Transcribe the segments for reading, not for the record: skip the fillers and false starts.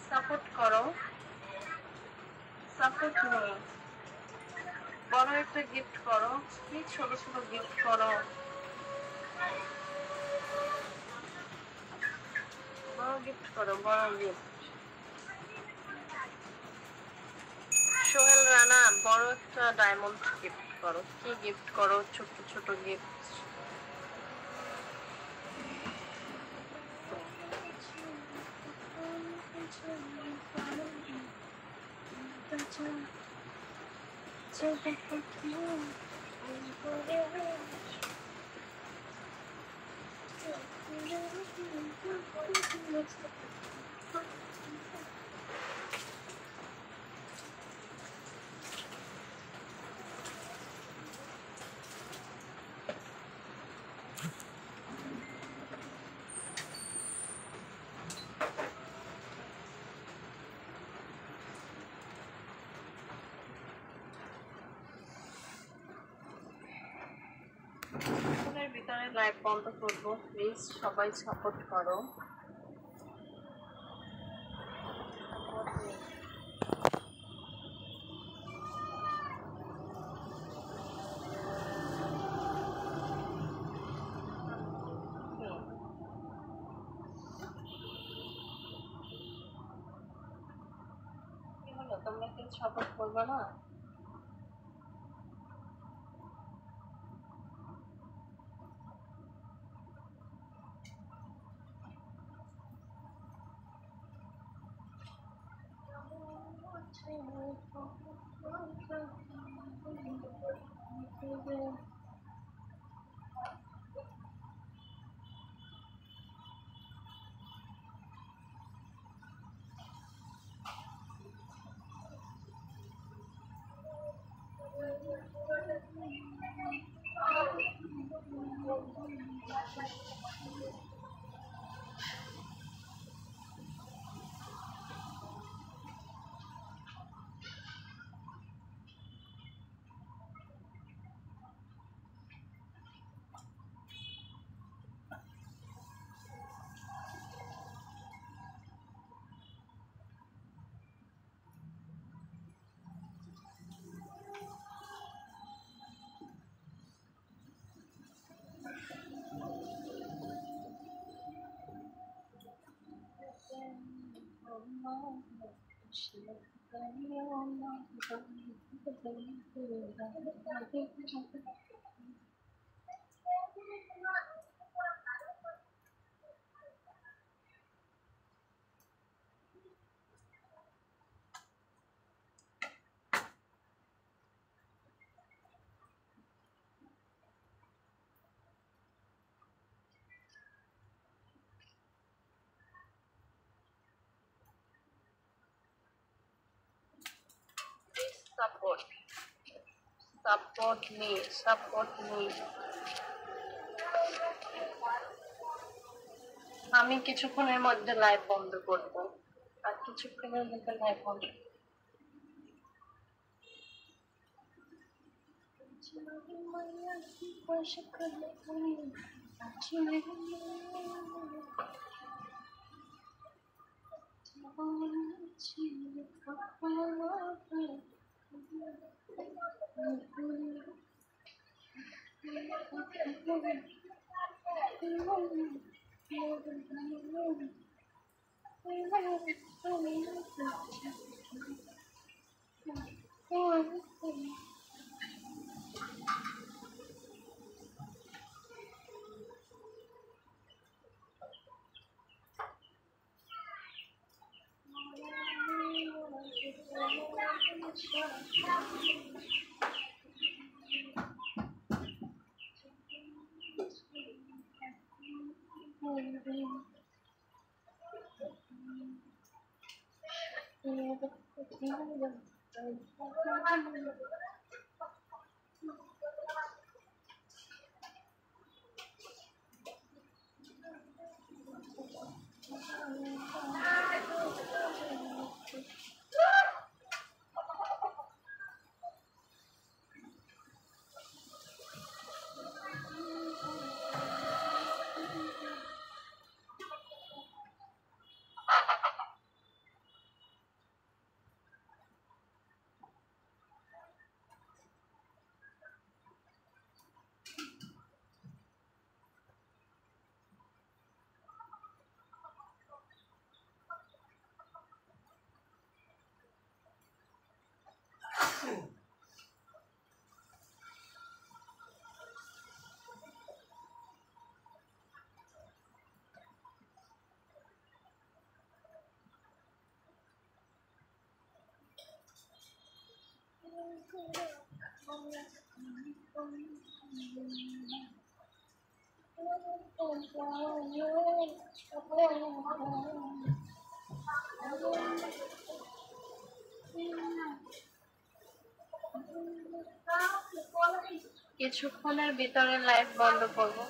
Support করো, support me. বড় একটা গিফট করো, কি ছোট ছোট গিফট করো, বড় গিফট করো, বড় গিফট। সোহেল রানা বড় একটা ডায়মন্ড গিফট করো, কি গিফট করো, ছোট ছোট গিফট। ফোনের ভিতরে লাইভ বন্ধ করবো, প্লিজ সবাই সাপোর্ট করো। কি হলো, তোমরা কি সাপোর্ট করবে না? Support, support me, support me. আমি কিছুক্ষণের মধ্যে লাইভ বন্ধ করব, আর কিছুক্ষণের মধ্যে লাইভ বন্ধ। কিছুক্ষণের ভিতরে লাইভ বন্ধ করবো।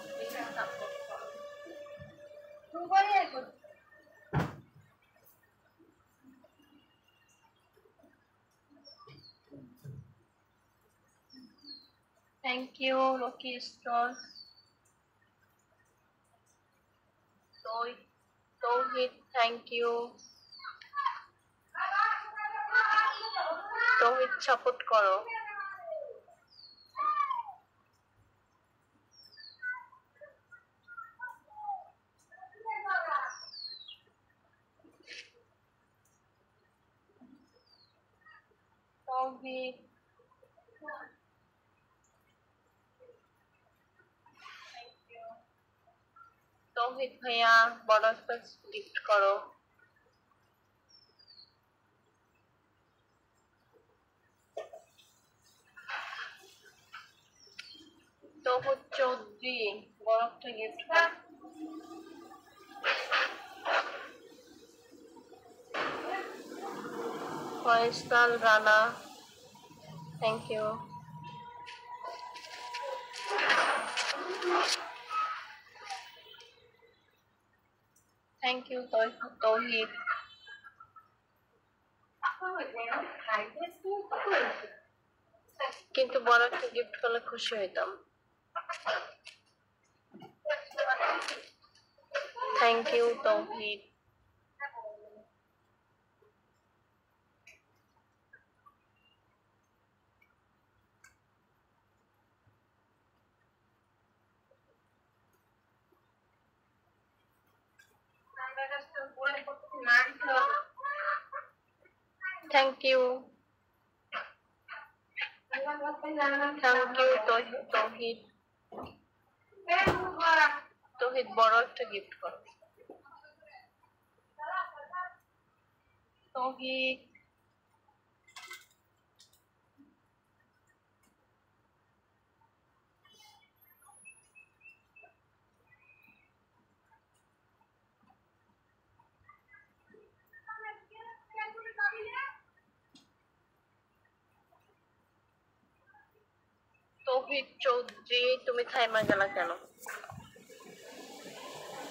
Thank you Rocky Store. Touhid thank you. Touhid support করো। তৌহিদ তৌহিদ ভাইয়া বড় একটা গিফট করো। তৌহিদ চৌধুরী বড় একটা গিফট করো। Faisal Rana thank you. Thank you Tauhid. কিন্তু বড় একটা গিফট করলে খুশি হইতাম। Thank you Tauhid. Thank you Tauhid. Tauhid বড় একটা গিফট করো। তৌহিদ তৌহিদ চৌধুরী তুমি থাইমা গেলা কেন?